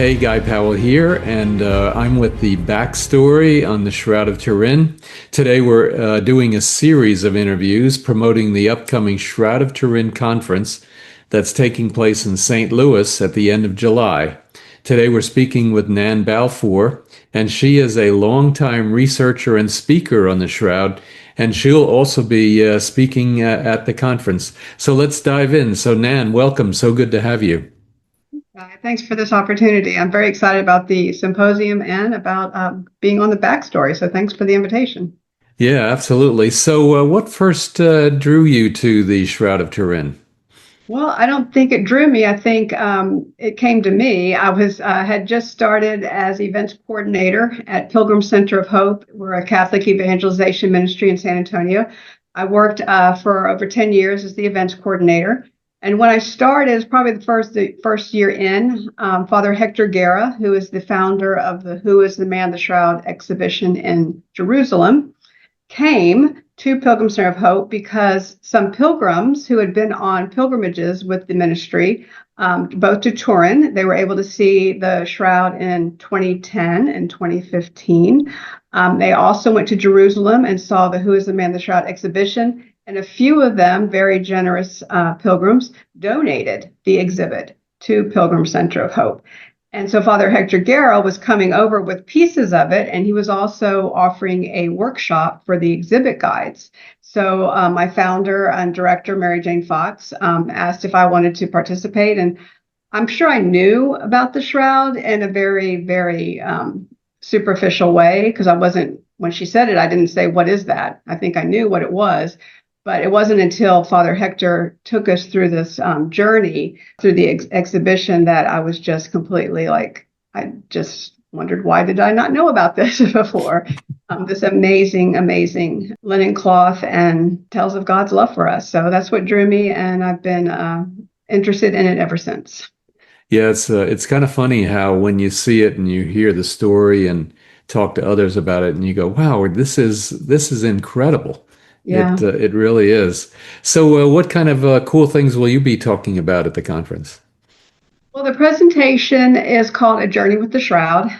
Hey, Guy Powell here, and I'm with the backstory on the Shroud of Turin. Today we're doing a series of interviews promoting the upcoming Shroud of Turin conference that's taking place in St. Louis at the end of July. Today we're speaking with Nan Balfour, and she is a longtime researcher and speaker on the Shroud, and she'll also be speaking at the conference. So let's dive in. So Nan, welcome. So good to have you. Thanks for this opportunity. I'm very excited about the symposium and about being on the backstory. So thanks for the invitation. Yeah, absolutely. So, what first drew you to the Shroud of Turin? Well, I don't think it drew me. I think it came to me. I was had just started as events coordinator at Pilgrim Center of Hope. We're a Catholic evangelization ministry in San Antonio. I worked for over 10 years as the events coordinator. And when I started, it was probably the first year in, Father Hector Guerra, who is the founder of the Who is the Man, the Shroud exhibition in Jerusalem, came to Pilgrim Center of Hope because some pilgrims who had been on pilgrimages with the ministry, both to Turin, they were able to see the shroud in 2010 and 2015. They also went to Jerusalem and saw the Who is the Man, the Shroud exhibition. And a few of them, very generous pilgrims, donated the exhibit to Pilgrim Center of Hope. And so Father Hector Guerra was coming over with pieces of it, and he was also offering a workshop for the exhibit guides. So my founder and director, Mary Jane Fox, asked if I wanted to participate. And I'm sure I knew about the shroud in a very, very superficial way, because when she said it, I didn't say, "What is that?" I think I knew what it was. But it wasn't until Father Hector took us through this journey through the exhibition that I was just completely I just wondered, why did I not know about this before? This amazing, amazing linen cloth and tells of God's love for us. So that's what drew me, and I've been interested in it ever since. Yeah, it's kind of funny how when you see it and you hear the story and talk to others about it, and you go, "Wow, this is incredible." Yeah. It really is. So, what kind of cool things will you be talking about at the conference? Well, the presentation is called A Journey with the Shroud.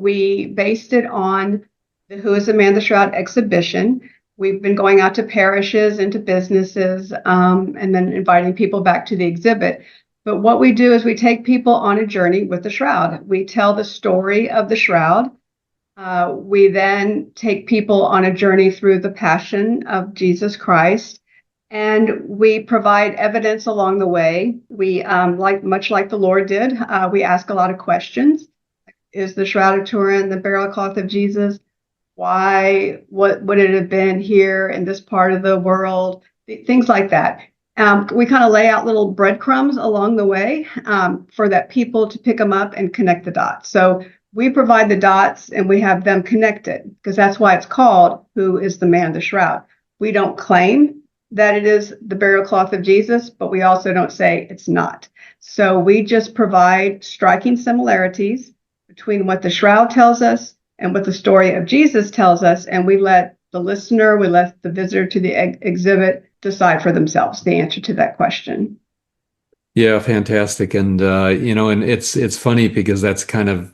We based it on the Who is the Man, the Shroud exhibition. We've been going out to parishes and to businesses and then inviting people back to the exhibit. But what we do is we take people on a journey with the shroud. We tell the story of the shroud. We then take people on a journey through the passion of Jesus Christ, and we provide evidence along the way. We, much like the Lord did, we ask a lot of questions. Is the Shroud of Turin the burial cloth of Jesus? Why? What would it have been here in this part of the world? Things like that. We kind of lay out little breadcrumbs along the way for that people to pick them up and connect the dots. So we provide the dots and we have them connected, because that's why it's called Who is the Man, the Shroud. We don't claim that it is the burial cloth of Jesus, but we also don't say it's not. So we just provide striking similarities between what the shroud tells us and what the story of Jesus tells us. And we let the visitor to the exhibit decide for themselves the answer to that question. Yeah, fantastic. And and it's funny because that's kind of,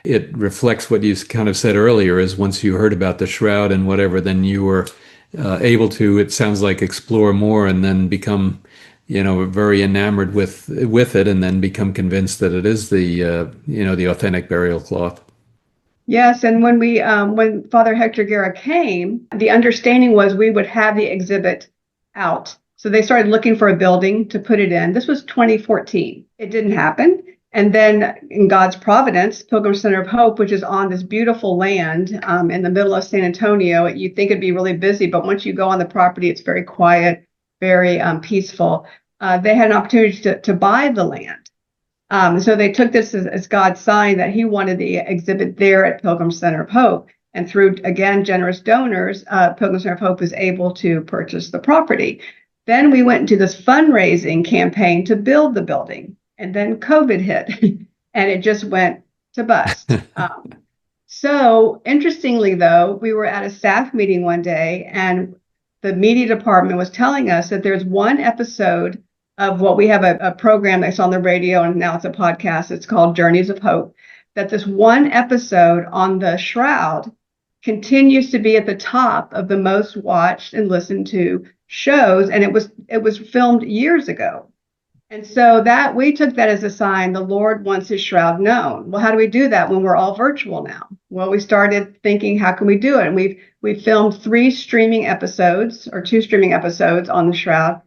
it reflects what you kind of said earlier, is once you heard about the shroud and whatever, then you were able to, it sounds like, explore more and then become, very enamored with it, and then become convinced that it is the authentic burial cloth. Yes, and when Father Hector Guerra came, the understanding was we would have the exhibit out. So they started looking for a building to put it in. This was 2014. It didn't happen. And then in God's providence, Pilgrim Center of Hope, which is on this beautiful land in the middle of San Antonio, you'd think it'd be really busy, but once you go on the property, it's very quiet, very peaceful. They had an opportunity to buy the land. So they took this as God's sign that he wanted the exhibit there at Pilgrim Center of Hope. And through, again, generous donors, Pilgrim Center of Hope was able to purchase the property. Then we went into this fundraising campaign to build the building, and then COVID hit, and it just went to bust. So interestingly, though, we were at a staff meeting one day, and the media department was telling us that there's one episode of what we have a program that's on the radio and now it's a podcast. It's called Journeys of Hope. That this one episode on the Shroud continues to be at the top of the most watched and listened to shows, and it was filmed years ago. And so that we took that as a sign the Lord wants his shroud known. Well, how do we do that when we're all virtual now? Well, we started thinking, how can we do it? And we filmed 2 streaming episodes on the shroud.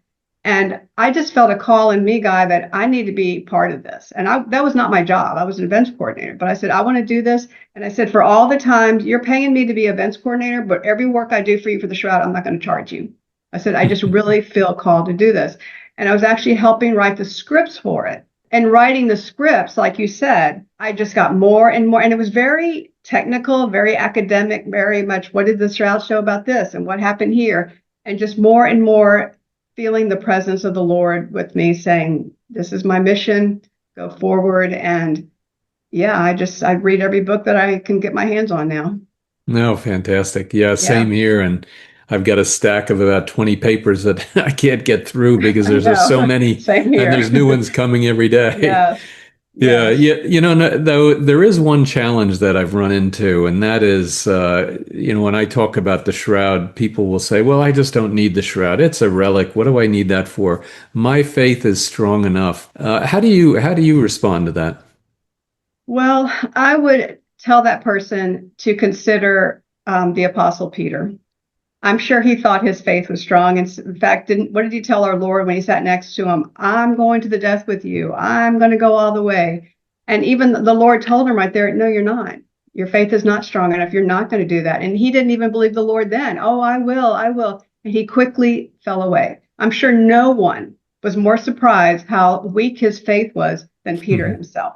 And I just felt a call in me, Guy, that I need to be part of this. And that was not my job. I was an events coordinator, but I said, I want to do this. And I said, for all the times you're paying me to be events coordinator, but every work I do for you for the shroud, I'm not going to charge you. I said, I just really feel called to do this. And I was actually helping write the scripts for it. And writing the scripts, like you said, I just got more and more. And it was very technical, very academic, very much, what did the Shroud show about this? And what happened here? And just more and more feeling the presence of the Lord with me saying, this is my mission, go forward. And yeah, I read every book that I can get my hands on now. No, fantastic. Yeah, same here. And I've got a stack of about 20 papers that I can't get through because there's just so many, Same here. and there's new ones coming every day. Yes. Yeah, you know, though there is one challenge that I've run into, and that is, when I talk about the shroud, people will say, well, I just don't need the shroud. It's a relic. What do I need that for? My faith is strong enough. How do you respond to that? Well, I would tell that person to consider the Apostle Peter. I'm sure he thought his faith was strong. And in fact, what did he tell our Lord when he sat next to him? I'm going to the death with you. I'm going to go all the way. And even the Lord told him right there, no, you're not. Your faith is not strong enough. You're not going to do that. And he didn't even believe the Lord then. Oh, I will. And he quickly fell away. I'm sure no one was more surprised how weak his faith was than Peter himself.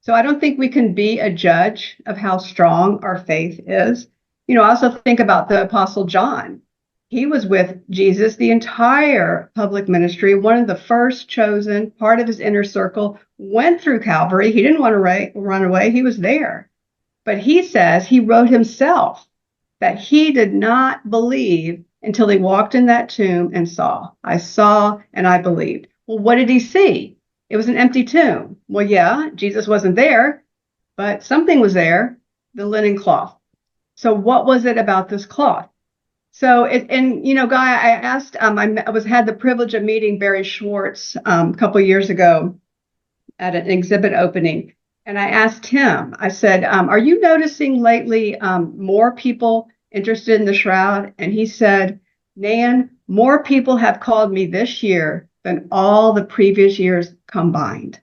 So I don't think we can be a judge of how strong our faith is. I also think about the Apostle John. He was with Jesus the entire public ministry, one of the first chosen, part of his inner circle, went through Calvary. He didn't want to run away. He was there. But he says he wrote himself that he did not believe until he walked in that tomb and saw. I saw and I believed. Well, what did he see? It was an empty tomb. Well, yeah, Jesus wasn't there, but something was there, the linen cloth. So what was it about this cloth? So, Guy, I asked, had the privilege of meeting Barry Schwartz a couple of years ago at an exhibit opening. And I asked him, I said, are you noticing lately more people interested in the shroud? And he said, Nan, more people have called me this year than all the previous years combined.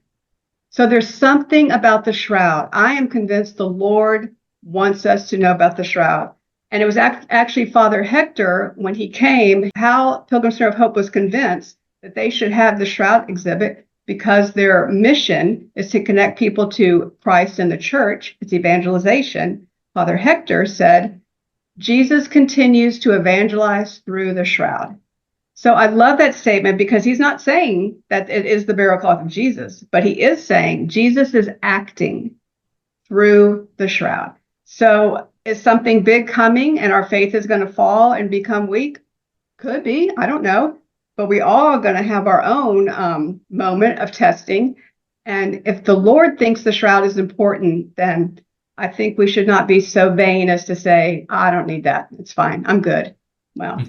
So there's something about the shroud. I am convinced the Lord wants us to know about the shroud. And it was actually Father Hector, when he came, how Pilgrim Center of Hope was convinced that they should have the shroud exhibit because their mission is to connect people to Christ and the church. It's evangelization. Father Hector said, Jesus continues to evangelize through the shroud. So I love that statement because he's not saying that it is the burial cloth of Jesus, but he is saying Jesus is acting through the shroud. So is something big coming and our faith is going to fall and become weak? Could be. I don't know. But we all are going to have our own moment of testing. And if the Lord thinks the shroud is important, then I think we should not be so vain as to say, I don't need that. It's fine. I'm good. Well,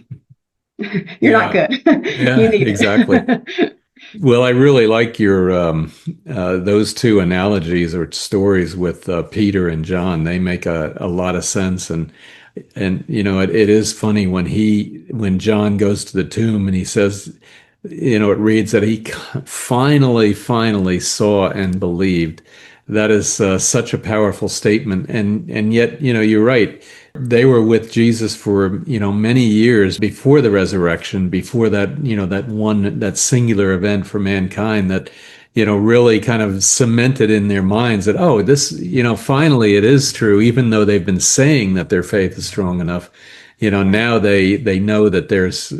you're not good. Yeah, you need exactly. it. Well, I really like your those two analogies or stories with Peter and John. They make a lot of sense, and it is funny when John goes to the tomb and he says, it reads that he finally saw and believed. That is such a powerful statement, and yet you're right. They were with Jesus for many years before the resurrection, before that that singular event for mankind that really kind of cemented in their minds that this finally it is true, even though they've been saying that their faith is strong enough. Now they know that there's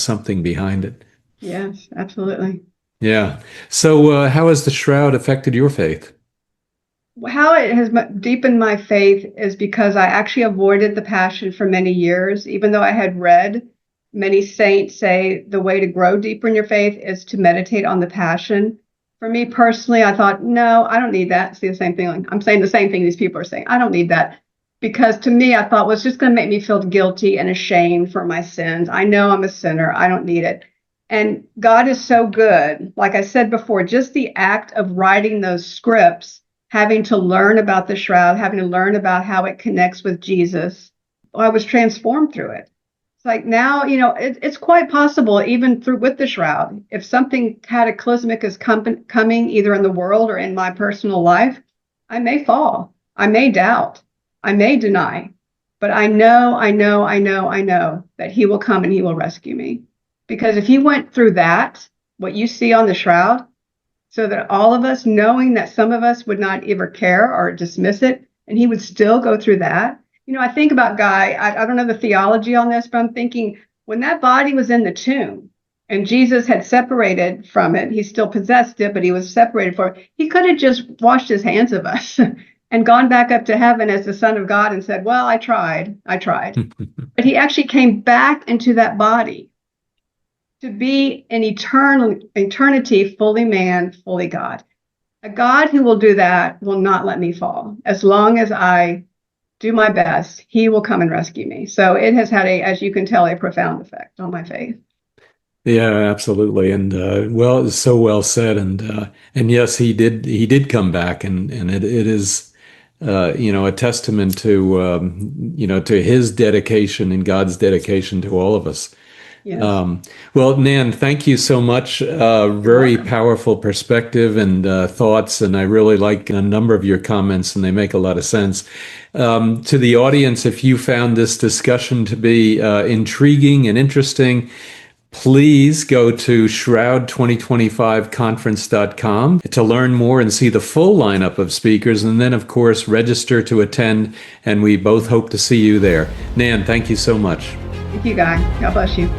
something behind it. Yes, absolutely. Yeah. So how has the shroud affected your faith? How it has deepened my faith is because I actually avoided the Passion for many years, even though I had read Many saints say the way to grow deeper in your faith is to meditate on the Passion. For me personally, I thought, no, I don't need that. See the same thing. I'm saying the same thing these people are saying. I don't need that. Because to me, I thought, well, it's just going to make me feel guilty and ashamed for my sins. I know I'm a sinner. I don't need it. And God is so good. Like I said before, just the act of writing those scripts, having to learn about the shroud, having to learn about how it connects with Jesus, I was transformed through it. It's like now, it's quite possible, even with the shroud, if something cataclysmic is coming either in the world or in my personal life, I may fall. I may doubt. I may deny. But I know that he will come and he will rescue me. Because if he went through that, what you see on the shroud, so that all of us, knowing that some of us would not ever care or dismiss it, and he would still go through that. I think about Guy, I don't know the theology on this, but I'm thinking when that body was in the tomb and Jesus had separated from it, he still possessed it, but he was separated from it. He could have just washed his hands of us and gone back up to heaven as the Son of God and said, well, I tried. But he actually came back into that body to be in eternity, fully man, fully God. A God who will do that will not let me fall. As long as I do my best, he will come and rescue me. So it has had as you can tell, a profound effect on my faith. Yeah, absolutely. And well, it's so well said. And yes, he did come back, and it is a testament to his dedication and God's dedication to all of us. Yes. Well, Nan, thank you so much. Very powerful perspective and thoughts, and I really like a number of your comments, and they make a lot of sense. To the audience, if you found this discussion to be intriguing and interesting, please go to shroud2025conference.com to learn more and see the full lineup of speakers, and then, of course, register to attend, and we both hope to see you there. Nan, thank you so much. Thank you, Guy. God bless you.